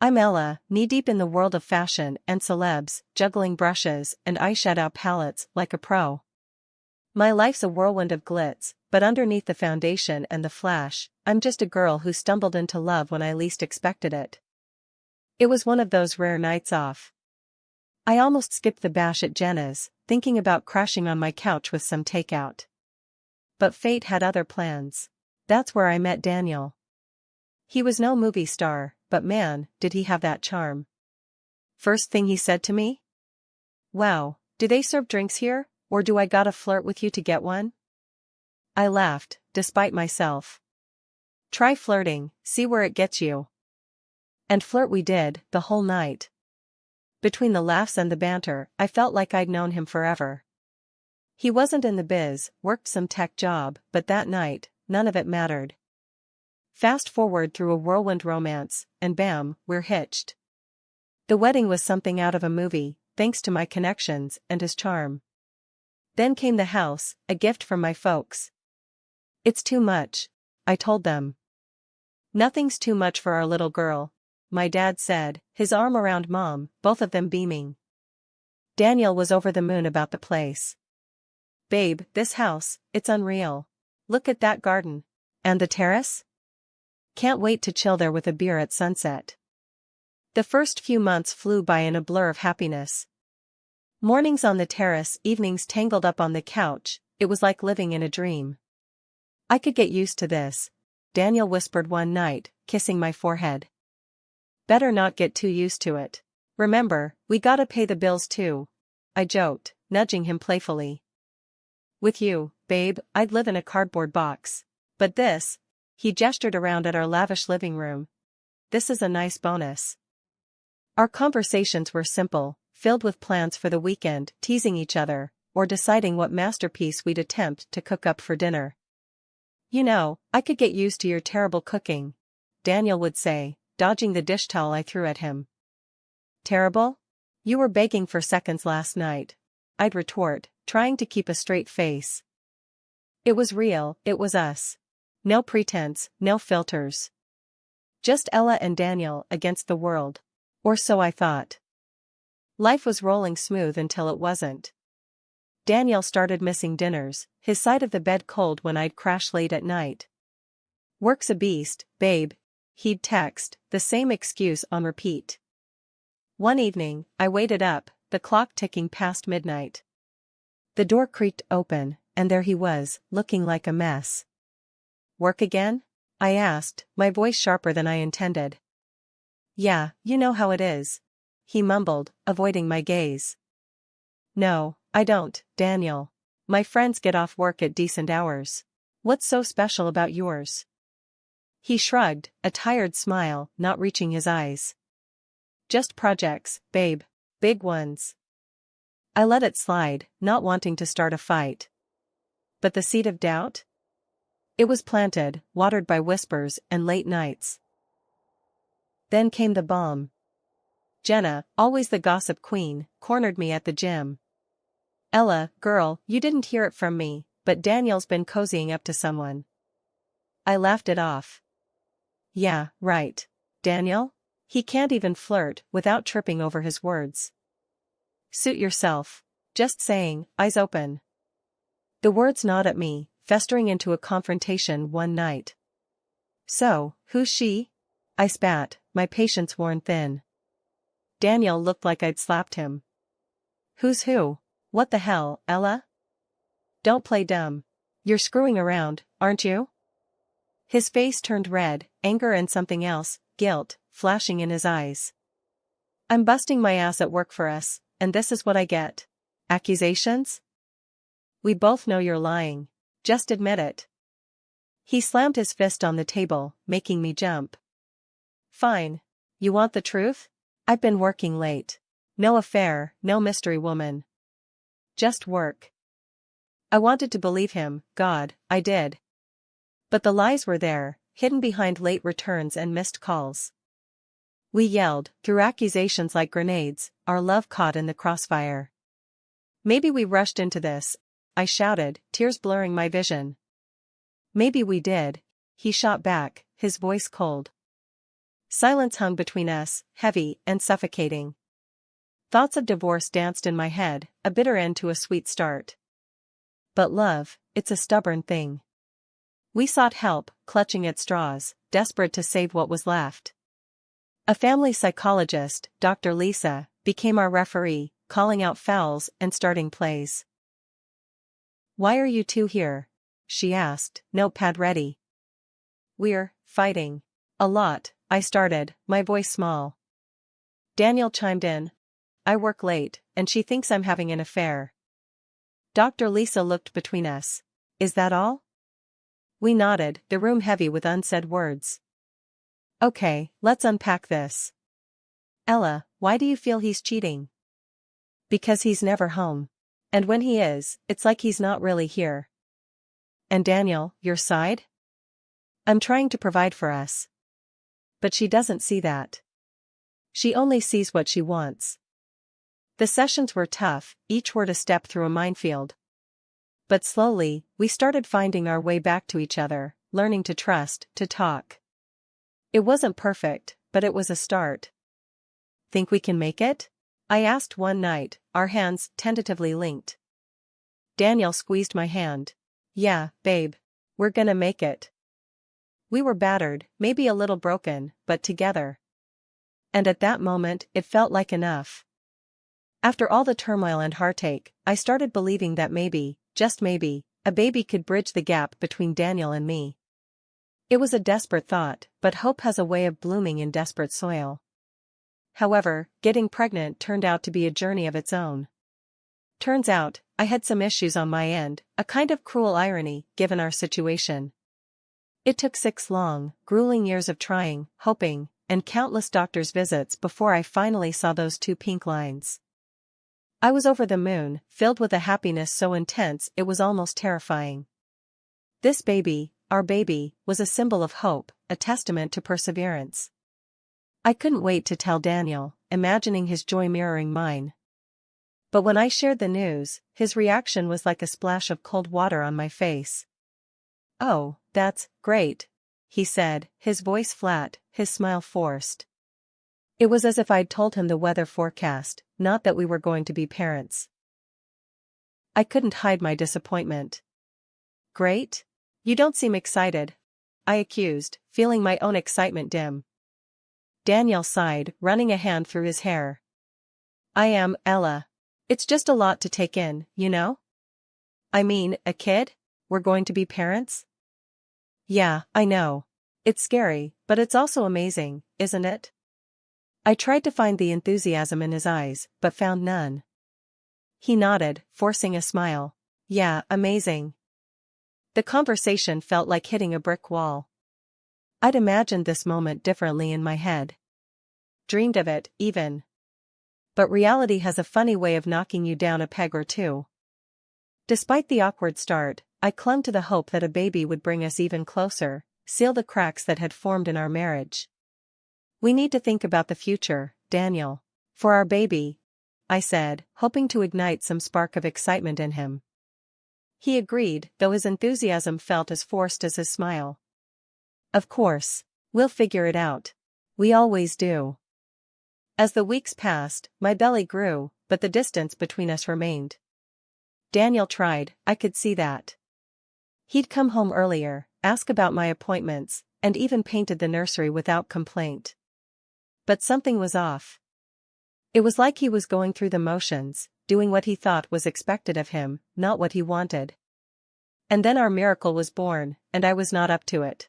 I'm Ella, knee-deep in the world of fashion and celebs, juggling brushes and eyeshadow palettes like a pro. My life's a whirlwind of glitz, but underneath the foundation and the flash, I'm just a girl who stumbled into love when I least expected it. It was one of those rare nights off. I almost skipped the bash at Jenna's, thinking about crashing on my couch with some takeout. But fate had other plans. That's where I met Daniel. He was no movie star, but man, did he have that charm. First thing he said to me? "Wow, do they serve drinks here, or do I gotta flirt with you to get one?" I laughed, despite myself. Try flirting, see where it gets you. And flirt we did, the whole night. Between the laughs and the banter, I felt like I'd known him forever. He wasn't in the biz, worked some tech job, but that night, none of it mattered. Fast forward through a whirlwind romance, and bam, we're hitched. The wedding was something out of a movie, thanks to my connections and his charm. Then came the house, a gift from my folks. "It's too much," I told them. "Nothing's too much for our little girl," my dad said, his arm around Mom, both of them beaming. Daniel was over the moon about the place. "Babe, this house, it's unreal. Look at that garden. And the terrace? Can't wait to chill there with a beer at sunset." The first few months flew by in a blur of happiness. Mornings on the terrace, evenings tangled up on the couch, it was like living in a dream. "I could get used to this," Daniel whispered one night, kissing my forehead. "Better not get too used to it. Remember, we gotta pay the bills too," I joked, nudging him playfully. "With you, babe, I'd live in a cardboard box. But this," he gestured around at our lavish living room, "this is a nice bonus." Our conversations were simple, filled with plans for the weekend, teasing each other, or deciding what masterpiece we'd attempt to cook up for dinner. "You know, I could get used to your terrible cooking," Daniel would say, dodging the dish towel I threw at him. "Terrible? You were begging for seconds last night," I'd retort, trying to keep a straight face. It was real, it was us. No pretense, no filters. Just Ella and Daniel against the world. Or so I thought. Life was rolling smooth until it wasn't. Daniel started missing dinners, his side of the bed cold when I'd crash late at night. "Work's a beast, babe," he'd text, the same excuse on repeat. One evening, I waited up, the clock ticking past midnight. The door creaked open, and there he was, looking like a mess. "Work again?" I asked, my voice sharper than I intended. "Yeah, you know how it is," he mumbled, avoiding my gaze. "No, I don't, Daniel. My friends get off work at decent hours. What's so special about yours?" He shrugged, a tired smile not reaching his eyes. "Just projects, babe. Big ones." I let it slide, not wanting to start a fight. But the seed of doubt? It was planted, watered by whispers and late nights. Then came the bomb. Jenna, always the gossip queen, cornered me at the gym. "Ella, girl, you didn't hear it from me, but Daniel's been cozying up to someone." I laughed it off. "Yeah, right. Daniel? He can't even flirt without tripping over his words." "Suit yourself. Just saying, eyes open." The words gnawed at me, festering into a confrontation one night. "So, who's she?" I spat, my patience worn thin. Daniel looked like I'd slapped him. "Who's who? What the hell, Ella? Don't play dumb. You're screwing around, aren't you?" His face turned red, anger and something else, guilt, flashing in his eyes. "I'm busting my ass at work for us, and this is what I get. Accusations? We both know you're lying. Just admit it." He slammed his fist on the table, making me jump. "Fine. You want the truth? I've been working late. No affair, no mystery woman. Just work." I wanted to believe him, God, I did. But the lies were there, hidden behind late returns and missed calls. We yelled, threw accusations like grenades, our love caught in the crossfire. "Maybe we rushed into this," I shouted, tears blurring my vision. "Maybe we did," he shot back, his voice cold. Silence hung between us, heavy and suffocating. Thoughts of divorce danced in my head, a bitter end to a sweet start. But love, it's a stubborn thing. We sought help, clutching at straws, desperate to save what was left. A family psychologist, Dr. Lisa, became our referee, calling out fouls and starting plays. "Why are you two here?" she asked, notepad ready. "We're fighting. A lot," I started, my voice small. Daniel chimed in. "I work late, and she thinks I'm having an affair." Dr. Lisa looked between us. "Is that all?" We nodded, the room heavy with unsaid words. "Okay, let's unpack this. Ella, why do you feel he's cheating?" "Because he's never home. And when he is, it's like he's not really here." "And Daniel, your side?" "I'm trying to provide for us." But she doesn't see that. She only sees what she wants. The sessions were tough, each word a step through a minefield. But slowly, we started finding our way back to each other, learning to trust, to talk. It wasn't perfect, but it was a start. "Think we can make it?" I asked one night, our hands tentatively linked. Daniel squeezed my hand. "Yeah, babe. We're gonna make it." We were battered, maybe a little broken, but together. And at that moment, it felt like enough. After all the turmoil and heartache, I started believing that maybe, just maybe, a baby could bridge the gap between Daniel and me. It was a desperate thought, but hope has a way of blooming in desperate soil. However, getting pregnant turned out to be a journey of its own. Turns out, I had some issues on my end, a kind of cruel irony, given our situation. It took 6 long, grueling years of trying, hoping, and countless doctor's visits before I finally saw those 2 pink lines. I was over the moon, filled with a happiness so intense it was almost terrifying. This baby, our baby, was a symbol of hope, a testament to perseverance. I couldn't wait to tell Daniel, imagining his joy mirroring mine. But when I shared the news, his reaction was like a splash of cold water on my face. "Oh, that's great," he said, his voice flat, his smile forced. It was as if I'd told him the weather forecast, not that we were going to be parents. I couldn't hide my disappointment. "Great? You don't seem excited," I accused, feeling my own excitement dim. Daniel sighed, running a hand through his hair. "I am, Ella. It's just a lot to take in, you know? I mean, a kid? We're going to be parents?" "Yeah, I know. It's scary, but it's also amazing, isn't it?" I tried to find the enthusiasm in his eyes, but found none. He nodded, forcing a smile. "Yeah, amazing." The conversation felt like hitting a brick wall. I'd imagined this moment differently in my head. Dreamed of it, even. But reality has a funny way of knocking you down a peg or two. Despite the awkward start, I clung to the hope that a baby would bring us even closer, seal the cracks that had formed in our marriage. "We need to think about the future, Daniel. For our baby," I said, hoping to ignite some spark of excitement in him. He agreed, though his enthusiasm felt as forced as his smile. "Of course. We'll figure it out. We always do." As the weeks passed, my belly grew, but the distance between us remained. Daniel tried, I could see that. He'd come home earlier, ask about my appointments, and even painted the nursery without complaint. But something was off. It was like he was going through the motions, doing what he thought was expected of him, not what he wanted. And then our miracle was born, and I was not up to it.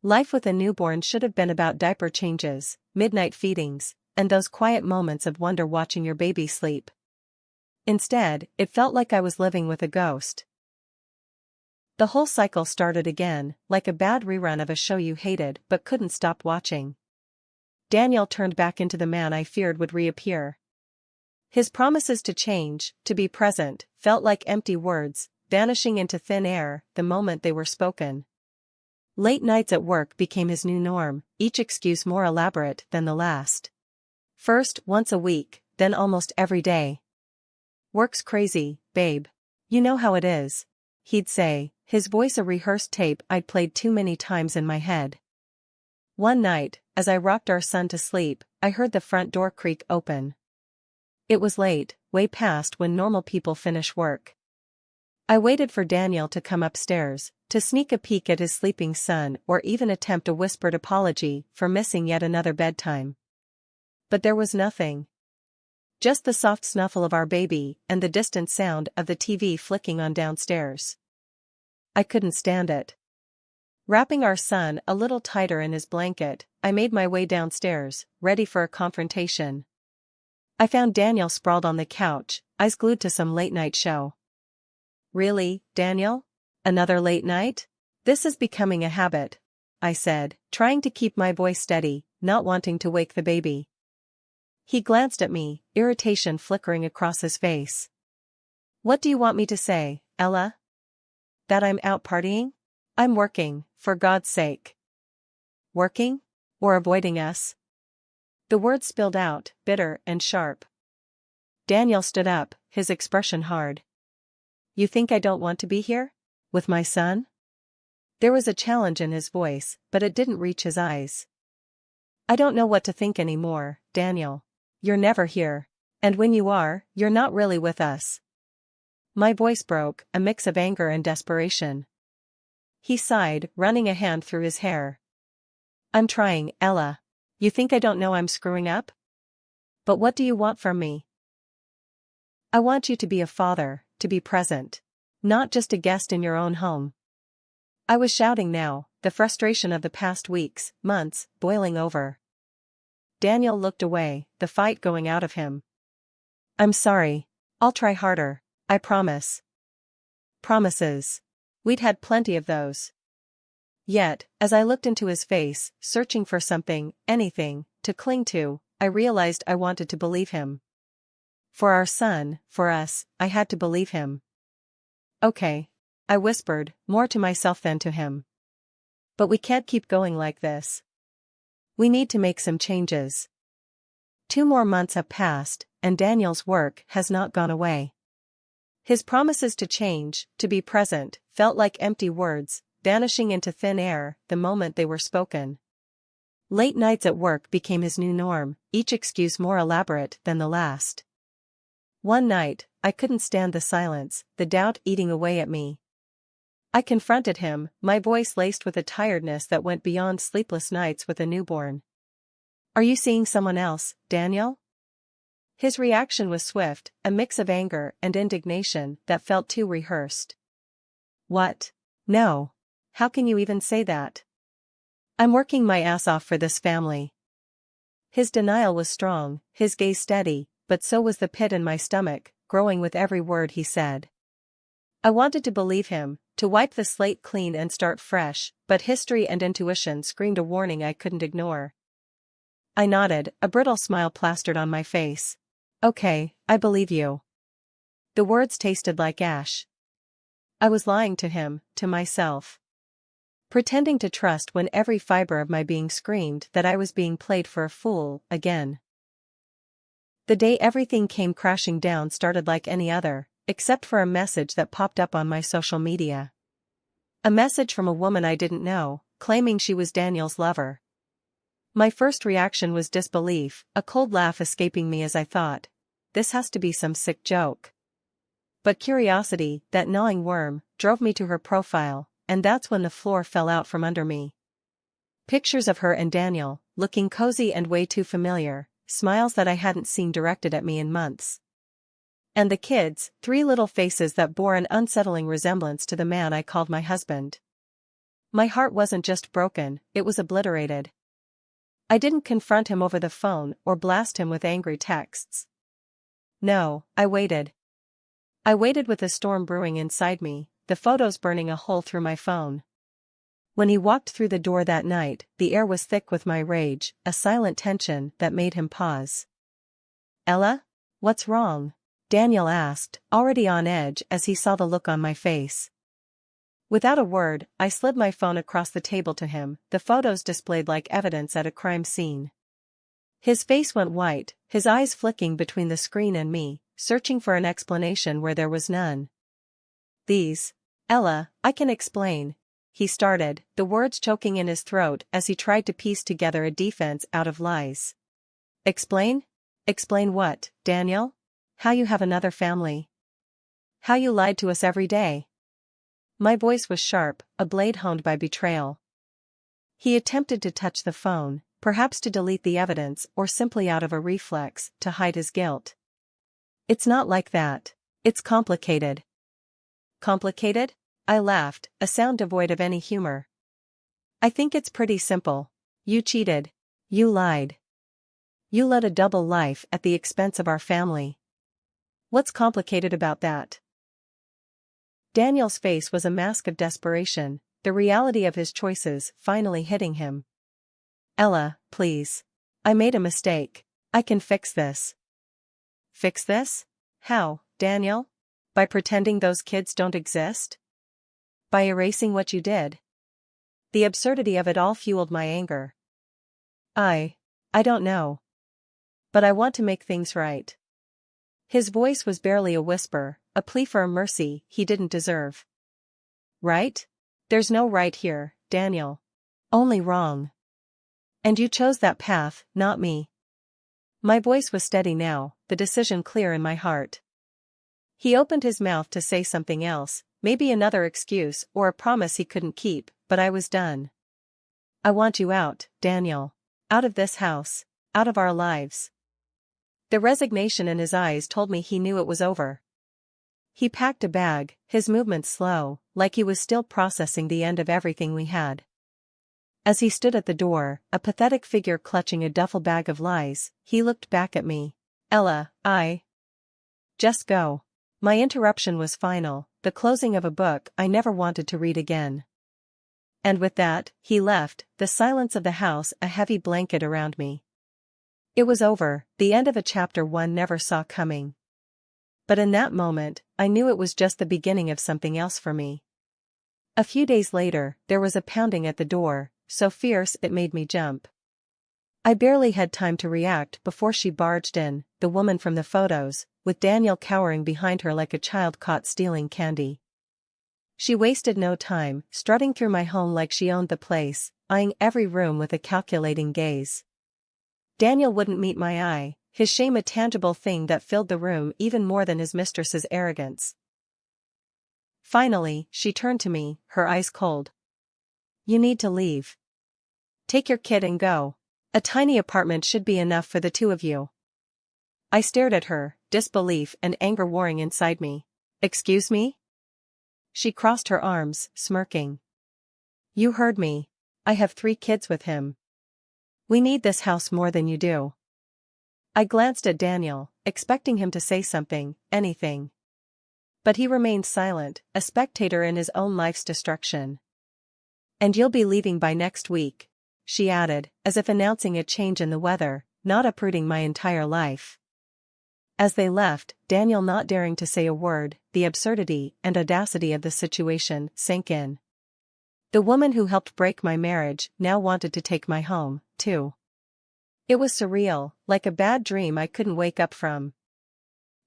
Life with a newborn should have been about diaper changes, midnight feedings, and those quiet moments of wonder watching your baby sleep. Instead, it felt like I was living with a ghost. The whole cycle started again, like a bad rerun of a show you hated but couldn't stop watching. Daniel turned back into the man I feared would reappear. His promises to change, to be present, felt like empty words, vanishing into thin air the moment they were spoken. Late nights at work became his new norm, each excuse more elaborate than the last. First, once a week, then almost every day. "Work's crazy, babe. You know how it is," he'd say, his voice a rehearsed tape I'd played too many times in my head. One night, as I rocked our son to sleep, I heard the front door creak open. It was late, way past when normal people finish work. I waited for Daniel to come upstairs, to sneak a peek at his sleeping son or even attempt a whispered apology for missing yet another bedtime. But there was nothing. Just the soft snuffle of our baby and the distant sound of the TV flicking on downstairs. I couldn't stand it. Wrapping our son a little tighter in his blanket, I made my way downstairs, ready for a confrontation. I found Daniel sprawled on the couch, eyes glued to some late-night show. "Really, Daniel? Another late night? This is becoming a habit," I said, trying to keep my voice steady, not wanting to wake the baby. He glanced at me, irritation flickering across his face. "What do you want me to say, Ella? That I'm out partying? I'm working, for God's sake." "Working? Or avoiding us?" The words spilled out, bitter and sharp. Daniel stood up, his expression hard. "You think I don't want to be here? With my son?" There was a challenge in his voice, but it didn't reach his eyes. "I don't know what to think anymore, Daniel. You're never here. And when you are, you're not really with us." My voice broke, a mix of anger and desperation. He sighed, running a hand through his hair. "I'm trying, Ella. You think I don't know I'm screwing up? But what do you want from me?" "I want you to be a father, to be present. Not just a guest in your own home." I was shouting now, the frustration of the past weeks, months, boiling over. Daniel looked away, the fight going out of him. "I'm sorry. I'll try harder, I promise." Promises. We'd had plenty of those. Yet, as I looked into his face, searching for something, anything, to cling to, I realized I wanted to believe him. For our son, for us, I had to believe him. "Okay," I whispered, more to myself than to him. "But we can't keep going like this. We need to make some changes." 2 more months have passed, and Daniel's work has not gone away. His promises to change, to be present, felt like empty words, vanishing into thin air the moment they were spoken. Late nights at work became his new norm, each excuse more elaborate than the last. One night, I couldn't stand the silence, the doubt eating away at me. I confronted him, my voice laced with a tiredness that went beyond sleepless nights with a newborn. "Are you seeing someone else, Daniel?" His reaction was swift, a mix of anger and indignation that felt too rehearsed. "What? No. How can you even say that? I'm working my ass off for this family." His denial was strong, his gaze steady, but so was the pit in my stomach, growing with every word he said. I wanted to believe him, to wipe the slate clean and start fresh, but history and intuition screamed a warning I couldn't ignore. I nodded, a brittle smile plastered on my face. "Okay, I believe you." The words tasted like ash. I was lying to him, to myself. Pretending to trust when every fiber of my being screamed that I was being played for a fool, again. The day everything came crashing down started like any other, except for a message that popped up on my social media. A message from a woman I didn't know, claiming she was Daniel's lover. My first reaction was disbelief, a cold laugh escaping me as I thought, this has to be some sick joke. But curiosity, that gnawing worm, drove me to her profile, and that's when the floor fell out from under me. Pictures of her and Daniel, looking cozy and way too familiar, smiles that I hadn't seen directed at me in months. And the kids, 3 little faces that bore an unsettling resemblance to the man I called my husband. My heart wasn't just broken, it was obliterated. I didn't confront him over the phone or blast him with angry texts. No, I waited. I waited with a storm brewing inside me, the photos burning a hole through my phone. When he walked through the door that night, the air was thick with my rage, a silent tension that made him pause. "Ella? What's wrong?" Daniel asked, already on edge as he saw the look on my face. Without a word, I slid my phone across the table to him, the photos displayed like evidence at a crime scene. His face went white, his eyes flicking between the screen and me, searching for an explanation where there was none. "These? Ella, I can explain," he started, the words choking in his throat as he tried to piece together a defense out of lies. Explain? Explain what, Daniel? How you have another family? How you lied to us every day? My voice was sharp, a blade honed by betrayal. He attempted to touch the phone, perhaps to delete the evidence or simply out of a reflex to hide his guilt. It's not like that. It's complicated. Complicated? I laughed, a sound devoid of any humor. I think it's pretty simple. You cheated. You lied. You led a double life at the expense of our family. What's complicated about that? Daniel's face was a mask of desperation, the reality of his choices finally hitting him. Ella, please. I made a mistake. I can fix this. Fix this? How, Daniel? By pretending those kids don't exist? By erasing what you did? The absurdity of it all fueled my anger. I don't know. But I want to make things right. His voice was barely a whisper, a plea for a mercy he didn't deserve. Right? There's no right here, Daniel. Only wrong. And you chose that path, not me. My voice was steady now, the decision clear in my heart. He opened his mouth to say something else, maybe another excuse or a promise he couldn't keep, but I was done. I want you out, Daniel. Out of this house. Out of our lives. The resignation in his eyes told me he knew it was over. He packed a bag, his movements slow, like he was still processing the end of everything we had. As he stood at the door, a pathetic figure clutching a duffel bag of lies, he looked back at me. Ella, just go. My interruption was final, the closing of a book I never wanted to read again. And with that, he left, the silence of the house a heavy blanket around me. It was over, the end of a chapter one never saw coming. But in that moment, I knew it was just the beginning of something else for me. A few days later, there was a pounding at the door, so fierce it made me jump. I barely had time to react before she barged in, the woman from the photos, with Daniel cowering behind her like a child caught stealing candy. She wasted no time, strutting through my home like she owned the place, eyeing every room with a calculating gaze. Daniel wouldn't meet my eye, his shame a tangible thing that filled the room even more than his mistress's arrogance. Finally, she turned to me, her eyes cold. You need to leave. Take your kid and go. A tiny apartment should be enough for the two of you. I stared at her, disbelief and anger warring inside me. Excuse me? She crossed her arms, smirking. You heard me. I have 3 kids with him. We need this house more than you do. I glanced at Daniel, expecting him to say something, anything. But he remained silent, a spectator in his own life's destruction. And you'll be leaving by next week, she added, as if announcing a change in the weather, not uprooting my entire life. As they left, Daniel not daring to say a word, the absurdity and audacity of the situation sank in. The woman who helped break my marriage now wanted to take my home, too. It was surreal, like a bad dream I couldn't wake up from.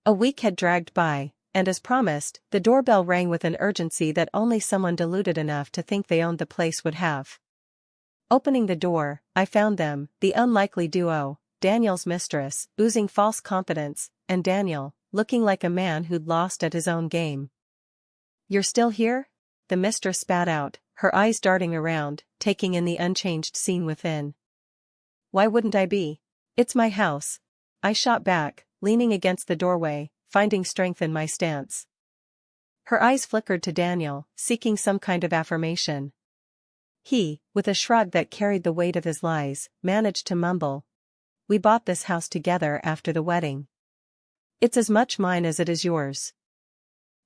A week had dragged by, and as promised, the doorbell rang with an urgency that only someone deluded enough to think they owned the place would have. Opening the door, I found them, the unlikely duo, Daniel's mistress, oozing false confidence, and Daniel, looking like a man who'd lost at his own game. You're still here? The mistress spat out, her eyes darting around, taking in the unchanged scene within. Why wouldn't I be? It's my house. I shot back, leaning against the doorway, finding strength in my stance. Her eyes flickered to Daniel, seeking some kind of affirmation. He, with a shrug that carried the weight of his lies, managed to mumble. We bought this house together after the wedding. It's as much mine as it is yours.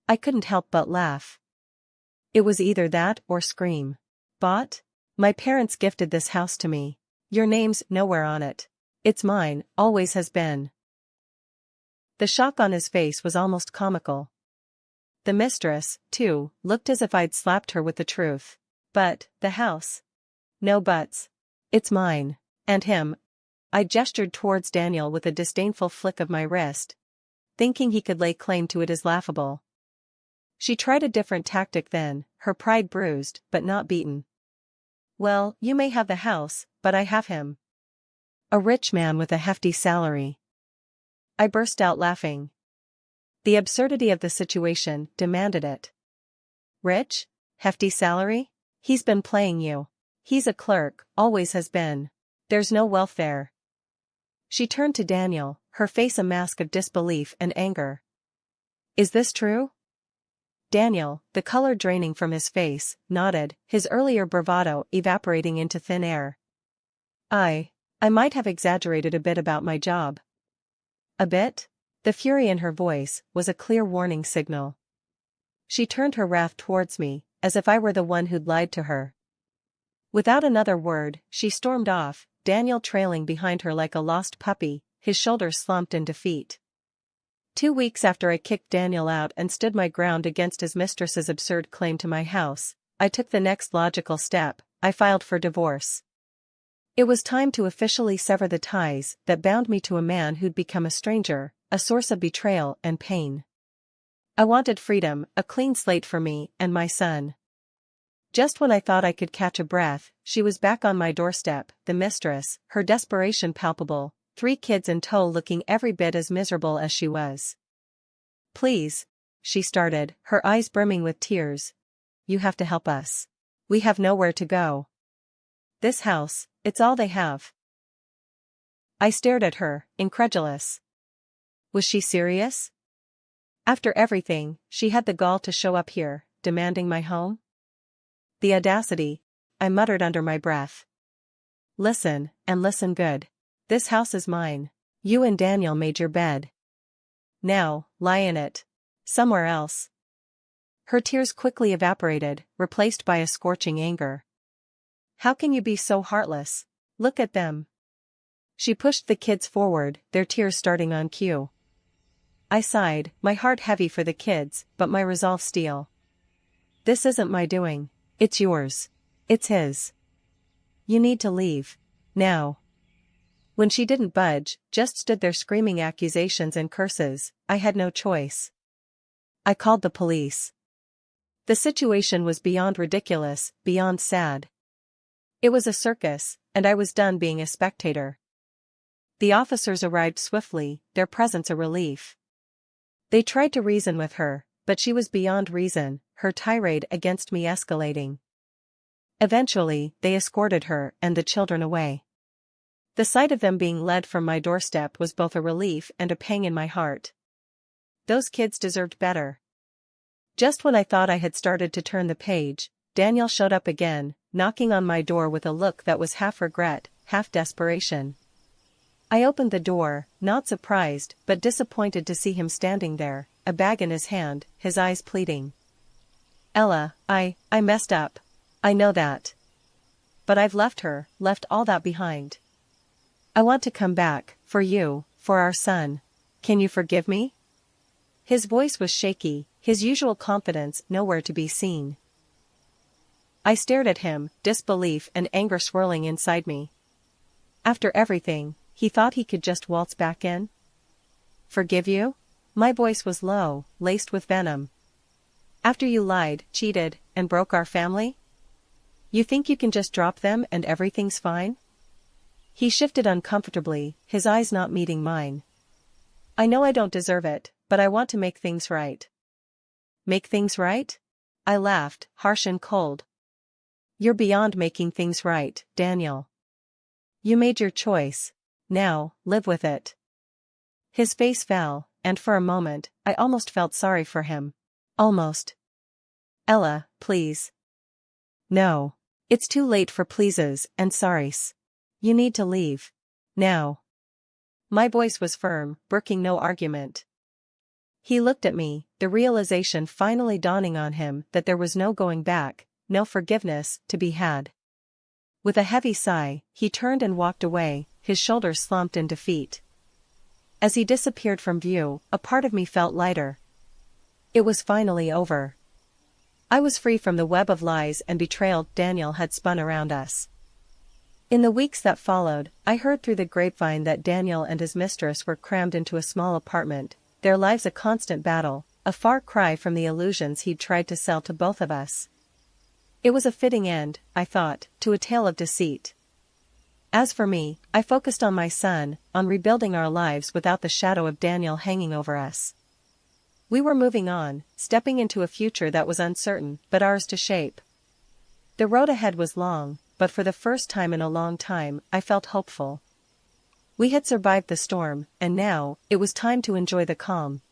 I couldn't help but laugh. It was either that or scream. Bought? My parents gifted this house to me. Your name's nowhere on it. It's mine, always has been. The shock on his face was almost comical. The mistress, too, looked as if I'd slapped her with the truth. But, the house? No buts. It's mine. And him. I gestured towards Daniel with a disdainful flick of my wrist. Thinking he could lay claim to it is laughable. She tried a different tactic then, her pride bruised, but not beaten. Well, you may have the house, but I have him. A rich man with a hefty salary. I burst out laughing. The absurdity of the situation demanded it. Rich? Hefty salary? He's been playing you. He's a clerk, always has been. There's no wealth there. She turned to Daniel, her face a mask of disbelief and anger. Is this true? Daniel, the color draining from his face, nodded, his earlier bravado evaporating into thin air. I might have exaggerated a bit about my job. A bit? The fury in her voice was a clear warning signal. She turned her wrath towards me, as if I were the one who'd lied to her. Without another word, she stormed off, Daniel trailing behind her like a lost puppy, his shoulders slumped in defeat. 2 weeks after I kicked Daniel out and stood my ground against his mistress's absurd claim to my house, I took the next logical step. I filed for divorce. It was time to officially sever the ties that bound me to a man who'd become a stranger, a source of betrayal and pain. I wanted freedom, a clean slate for me and my son. Just when I thought I could catch a breath, she was back on my doorstep, the mistress, her desperation palpable, 3 kids in tow looking every bit as miserable as she was. Please, she started, her eyes brimming with tears. You have to help us. We have nowhere to go. This house, it's all they have. I stared at her, incredulous. Was she serious? After everything, she had the gall to show up here, demanding my home? The audacity, I muttered under my breath. Listen, and listen good. This house is mine. You and Daniel made your bed. Now, lie in it. Somewhere else. Her tears quickly evaporated, replaced by a scorching anger. How can you be so heartless? Look at them. She pushed the kids forward, their tears starting on cue. I sighed, my heart heavy for the kids, but my resolve steel. This isn't my doing. It's yours. It's his. You need to leave. Now. When she didn't budge, just stood there screaming accusations and curses, I had no choice. I called the police. The situation was beyond ridiculous, beyond sad. It was a circus, and I was done being a spectator. The officers arrived swiftly, their presence a relief. They tried to reason with her, but she was beyond reason, her tirade against me escalating. Eventually, they escorted her and the children away. The sight of them being led from my doorstep was both a relief and a pang in my heart. Those kids deserved better. Just when I thought I had started to turn the page, Daniel showed up again, knocking on my door with a look that was half regret, half desperation. I opened the door, not surprised but disappointed to see him standing there, a bag in his hand, his eyes pleading. Ella, I messed up. I know that. But I've left her, left all that behind. I want to come back, for you, for our son. Can you forgive me? His voice was shaky, his usual confidence nowhere to be seen. I stared at him, disbelief and anger swirling inside me. After everything, he thought he could just waltz back in? Forgive you? My voice was low, laced with venom. After you lied, cheated, and broke our family? You think you can just drop them and everything's fine? He shifted uncomfortably, his eyes not meeting mine. I know I don't deserve it, but I want to make things right. Make things right? I laughed, harsh and cold. You're beyond making things right, Daniel. You made your choice. Now, live with it. His face fell, and for a moment, I almost felt sorry for him. Almost. Ella, please. No. It's too late for pleases and sorries. You need to leave. Now. My voice was firm, brooking no argument. He looked at me, the realization finally dawning on him that there was no going back, no forgiveness to be had. With a heavy sigh, he turned and walked away, his shoulders slumped in defeat. As he disappeared from view, a part of me felt lighter. It was finally over. I was free from the web of lies and betrayal Daniel had spun around us. In the weeks that followed, I heard through the grapevine that Daniel and his mistress were crammed into a small apartment, their lives a constant battle, a far cry from the illusions he'd tried to sell to both of us. It was a fitting end, I thought, to a tale of deceit. As for me, I focused on my son, on rebuilding our lives without the shadow of Daniel hanging over us. We were moving on, stepping into a future that was uncertain, but ours to shape. The road ahead was long, but for the first time in a long time, I felt hopeful. We had survived the storm, and now, it was time to enjoy the calm,